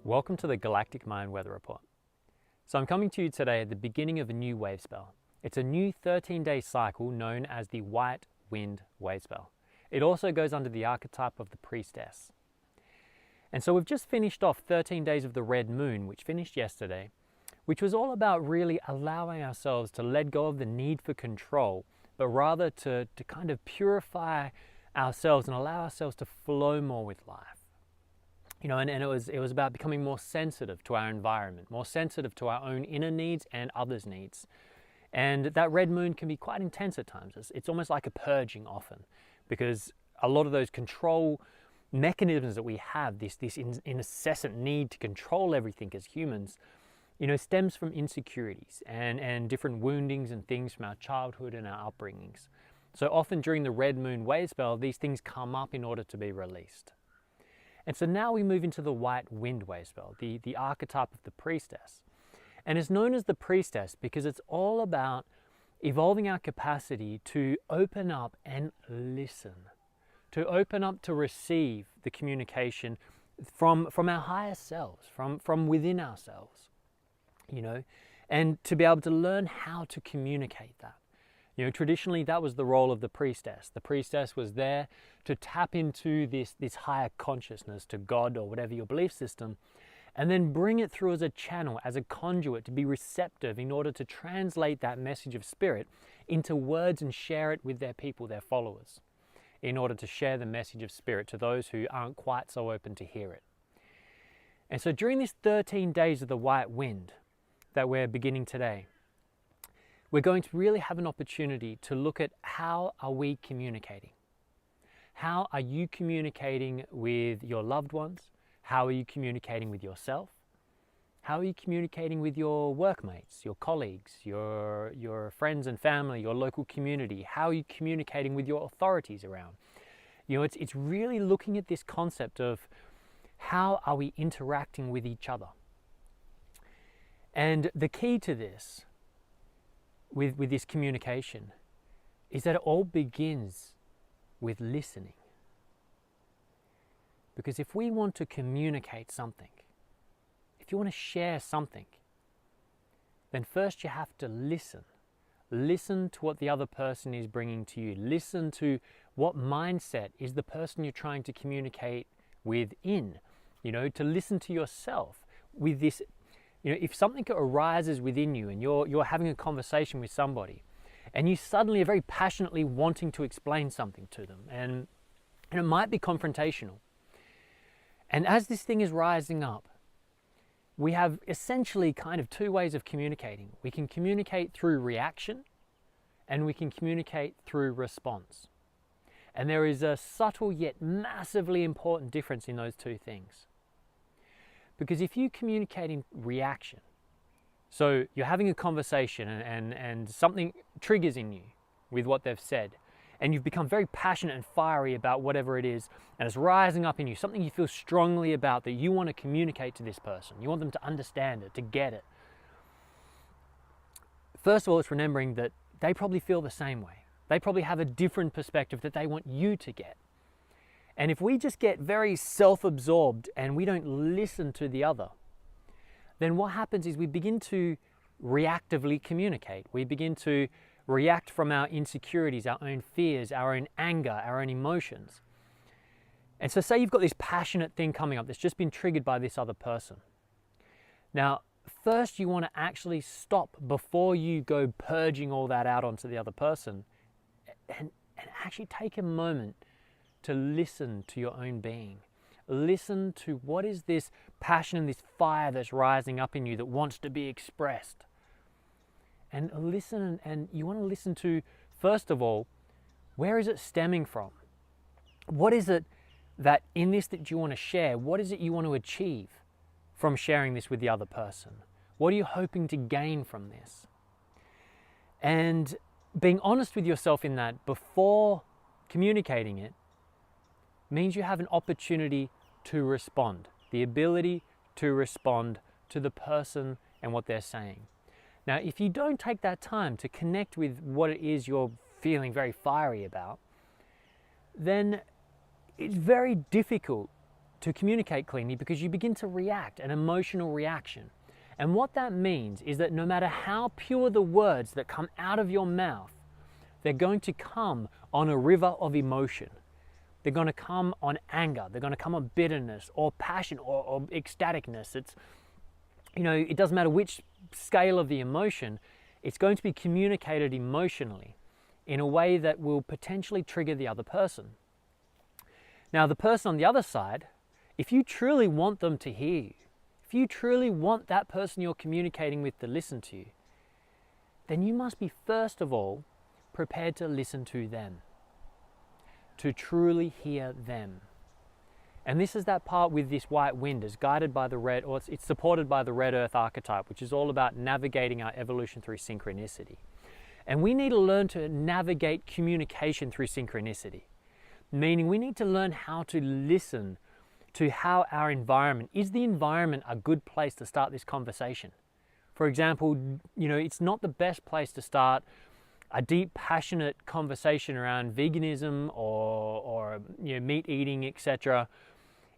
Welcome to the Galactic Mind Weather Report. So I'm coming to you today at the beginning of a new wave spell. It's a new 13-day cycle known as the White Wind Wave Spell. It also goes under the archetype of the Priestess. And so we've just finished off 13 days of the Red Moon, which finished yesterday, which was all about really allowing ourselves to let go of the need for control, but rather to kind of purify ourselves and allow ourselves to flow more with life. You know, and it was about becoming more sensitive to our environment, more sensitive to our own inner needs and others' needs. And that red moon can be quite intense at times. It's almost like a purging often, because a lot of those control mechanisms that we have, this incessant need to control everything as humans, you know, stems from insecurities and different woundings and things from our childhood and our upbringings. So often during the red moon wave spell, these things come up in order to be released. And so now we move into the white wind wave spell, the archetype of the priestess. And it's known as the priestess because it's all about evolving our capacity to open up and listen, to open up to receive the communication from our higher selves, from within ourselves, you know, and to be able to learn how to communicate that. You know, traditionally that was the role of the priestess. The priestess was there to tap into this higher consciousness, to God or whatever your belief system, and then bring it through as a channel, as a conduit, to be receptive in order to translate that message of spirit into words and share it with their people, their followers, in order to share the message of spirit to those who aren't quite so open to hear it. And so during these 13 days of the white wind that we're beginning today, we're going to really have an opportunity to look at how are we communicating. How are you communicating with your loved ones? How are you communicating with yourself? How are you communicating with your workmates, your colleagues, your friends and family, your local community? How are you communicating with your authorities around? You know, it's really looking at this concept of how are we interacting with each other. And the key to this, with this communication, is that it all begins with listening. Because if we want to communicate something, if you want to share something, then first you have to listen. Listen to what the other person is bringing to you. Listen to what mindset is the person you're trying to communicate with in. You know, to listen to yourself with this. You know, if something arises within you and you're having a conversation with somebody and you suddenly are very passionately wanting to explain something to them, and it might be confrontational. And as this thing is rising up, we have essentially kind of two ways of communicating. We can communicate through reaction and we can communicate through response. And there is a subtle yet massively important difference in those two things. Because if you communicate in reaction, so you're having a conversation and something triggers in you with what they've said, and you've become very passionate and fiery about whatever it is, and it's rising up in you, something you feel strongly about that you want to communicate to this person. You want them to understand it, to get it. First of all, it's remembering that they probably feel the same way. They probably have a different perspective that they want you to get. And if we just get very self-absorbed and we don't listen to the other, then what happens is we begin to reactively communicate. We begin to react from our insecurities, our own fears, our own anger, our own emotions. And so say you've got this passionate thing coming up that's just been triggered by this other person. Now, first you want to actually stop before you go purging all that out onto the other person and actually take a moment to listen to your own being. Listen to what is this passion and this fire that's rising up in you that wants to be expressed. And listen, and you want to listen to, first of all, where is it stemming from? What is it that in this that you want to share? What is it you want to achieve from sharing this with the other person? What are you hoping to gain from this? And being honest with yourself in that before communicating it means you have an opportunity to respond, the ability to respond to the person and what they're saying. Now, if you don't take that time to connect with what it is you're feeling very fiery about, then it's very difficult to communicate cleanly because you begin to react, an emotional reaction. And what that means is that no matter how pure the words that come out of your mouth, they're going to come on a river of emotion. They're going to come on anger. They're going to come on bitterness or passion or ecstaticness. It's, it doesn't matter which scale of the emotion, it's going to be communicated emotionally in a way that will potentially trigger the other person. Now, the person on the other side, if you truly want them to hear you, if you truly want that person you're communicating with to listen to you, then you must be, first of all, prepared to listen to them, to truly hear them. And this is that part with this white wind is guided by the red, or it's supported by the red earth archetype, which is all about navigating our evolution through synchronicity. And we need to learn to navigate communication through synchronicity, meaning we need to learn how to listen to how our environment, is the environment a good place to start this conversation? For example, it's not the best place to start a deep, passionate conversation around veganism or meat eating, etc.,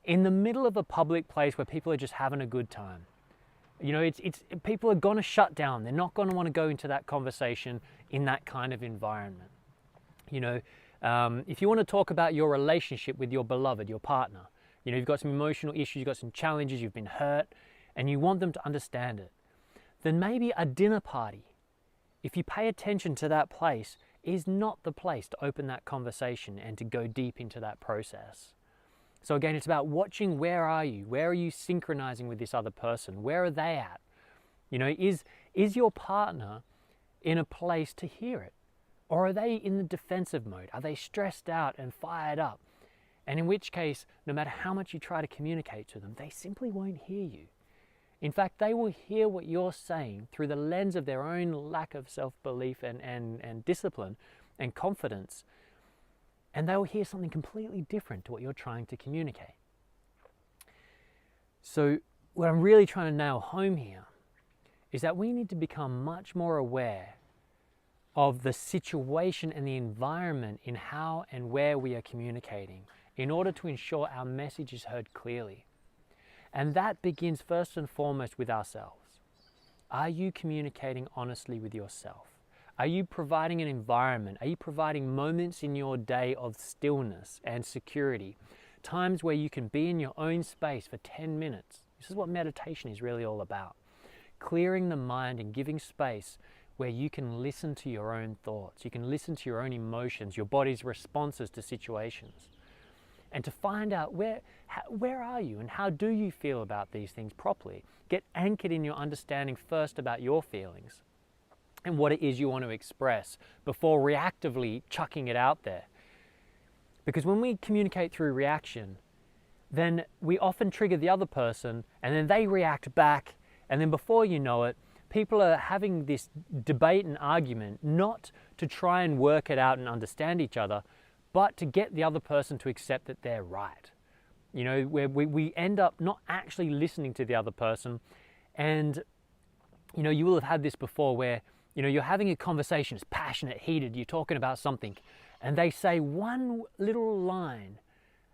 in the middle of a public place where people are just having a good time. People are going to shut down. They're not going to want to go into that conversation in that kind of environment. If you want to talk about your relationship with your beloved, your partner, you've got some emotional issues, you've got some challenges, you've been hurt, and you want them to understand it, then maybe a dinner party, if you pay attention to that place, is not the place to open that conversation and to go deep into that process. So again, it's about watching, where are you synchronizing with this other person? Where are they at? Is your partner in a place to hear it? Or are they in the defensive mode? Are they stressed out and fired up? And in which case, no matter how much you try to communicate to them, they simply won't hear you. In fact, they will hear what you're saying through the lens of their own lack of self-belief and discipline and confidence. And they will hear something completely different to what you're trying to communicate. So what I'm really trying to nail home here is that we need to become much more aware of the situation and the environment in how and where we are communicating in order to ensure our message is heard clearly. And that begins first and foremost with ourselves. Are you communicating honestly with yourself? Are you providing an environment? Are you providing moments in your day of stillness and security? Times where you can be in your own space for 10 minutes. This is what meditation is really all about. Clearing the mind and giving space where you can listen to your own thoughts. You can listen to your own emotions, your body's responses to situations. And to find out where are you and how do you feel about these things properly. Get anchored in your understanding first about your feelings and what it is you want to express before reactively chucking it out there. Because when we communicate through reaction, then we often trigger the other person and then they react back, and then before you know it, people are having this debate and argument not to try and work it out and understand each other, but to get the other person to accept that they're right. Where we end up not actually listening to the other person. And, you will have had this before where, you're having a conversation, it's passionate, heated, you're talking about something, and they say one little line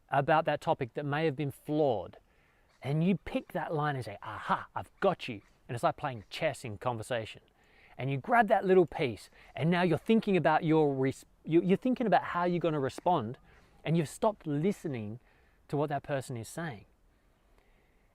about that topic that may have been flawed. And you pick that line and say, aha, I've got you. And it's like playing chess in conversation. And you grab that little piece, and now you're thinking about you're thinking about how you're going to respond, and you've stopped listening to what that person is saying.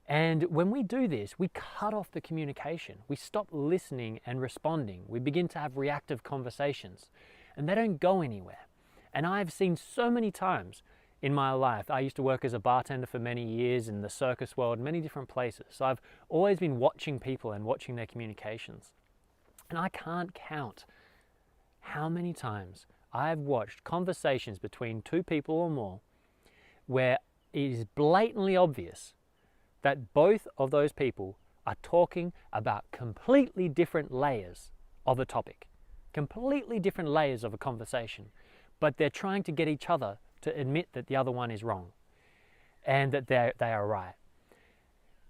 And when we do this, we cut off the communication. We stop listening and responding. We begin to have reactive conversations, and they don't go anywhere. And I've seen so many times in my life. I used to work as a bartender for many years in the circus world, many different places. So I've always been watching people and watching their communications. And I can't count how many times I've watched conversations between two people or more where it is blatantly obvious that both of those people are talking about completely different layers of a topic, completely different layers of a conversation, but they're trying to get each other to admit that the other one is wrong and that they are right.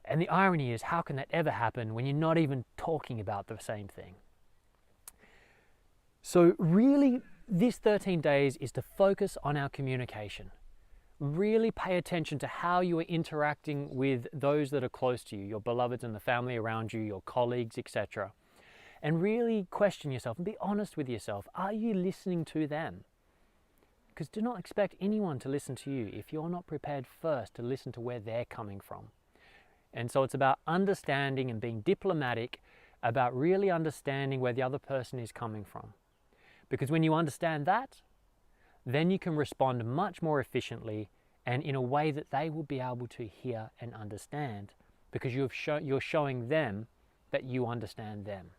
And the irony is, how can that ever happen when you're not even talking about the same thing? So really, this 13 days is to focus on our communication. really pay attention to how you are interacting with those that are close to you, your beloveds and the family around you, your colleagues, etc. And really question yourself and be honest with yourself. Are you listening to them? Because do not expect anyone to listen to you if you're not prepared first to listen to where they're coming from. And so it's about understanding and being diplomatic about really understanding where the other person is coming from. Because when you understand that, then you can respond much more efficiently and in a way that they will be able to hear and understand, because you're showing them that you understand them.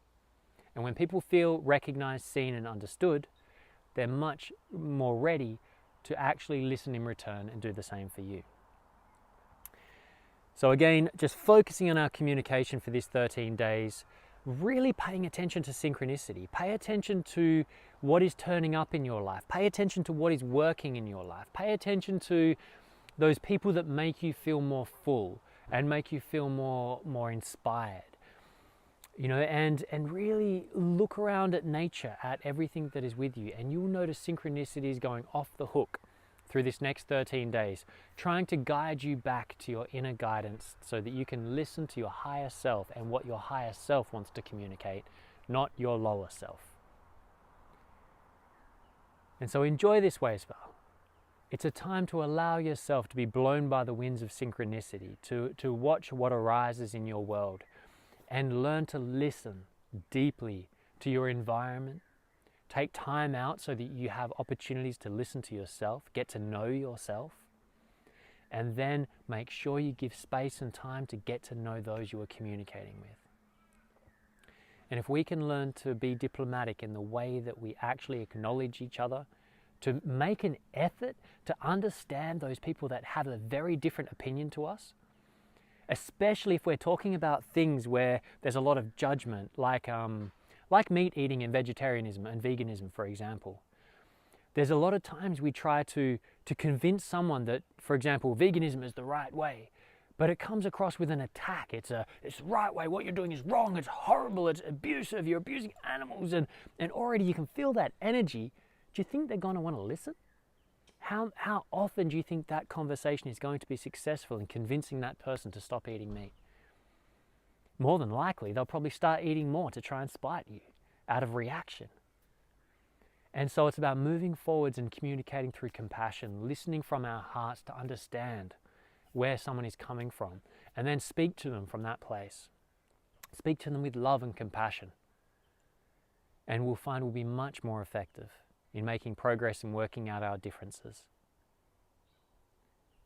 And when people feel recognized, seen and understood, they're much more ready to actually listen in return and do the same for you. So again, just focusing on our communication for this 13 days, really paying attention to synchronicity. Pay attention to what is turning up in your life. Pay attention to what is working in your life. Pay attention to those people that make you feel more full and make you feel more inspired. You know, and really look around at nature, at everything that is with you, and you'll notice synchronicities going off the hook through this next 13 days, trying to guide you back to your inner guidance so that you can listen to your higher self and what your higher self wants to communicate, not your lower self. And so enjoy this Wavespell. It's a time to allow yourself to be blown by the winds of synchronicity, to watch what arises in your world, and learn to listen deeply to your environment. Take time out so that you have opportunities to listen to yourself, get to know yourself, and then make sure you give space and time to get to know those you are communicating with. And if we can learn to be diplomatic in the way that we actually acknowledge each other, to make an effort to understand those people that have a very different opinion to us, especially if we're talking about things where there's a lot of judgment, like meat eating and vegetarianism and veganism, for example. There's a lot of times we try to convince someone that, for example, veganism is the right way, but it comes across with an attack. It's the right way, what you're doing is wrong, it's horrible, it's abusive, you're abusing animals, and already you can feel that energy. Do you think they're going to want to listen? How often do you think that conversation is going to be successful in convincing that person to stop eating meat? More than likely, they'll probably start eating more to try and spite you out of reaction. And so it's about moving forwards and communicating through compassion, listening from our hearts to understand where someone is coming from, and then speak to them from that place. Speak to them with love and compassion. And we'll find we'll be much more effective in making progress and working out our differences.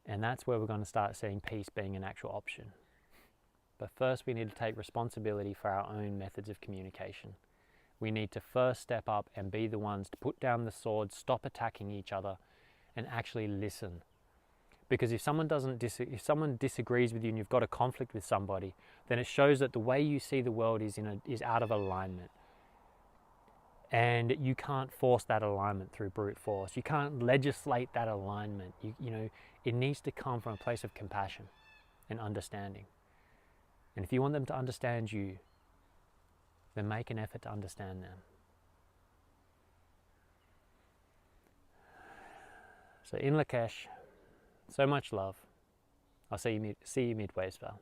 And that's where we're going to start seeing peace being an actual option. But first we need to take responsibility for our own methods of communication. We need to first step up and be the ones to put down the sword, stop attacking each other, and actually listen. Because if someone disagrees with you and you've got a conflict with somebody, then it shows that the way you see the world is out of alignment. And you can't force that alignment through brute force. You can't legislate that alignment. You know, it needs to come from a place of compassion and understanding. And if you want them to understand you, then make an effort to understand them. So in Lakesh, so much love. I'll see you mid Wavespell.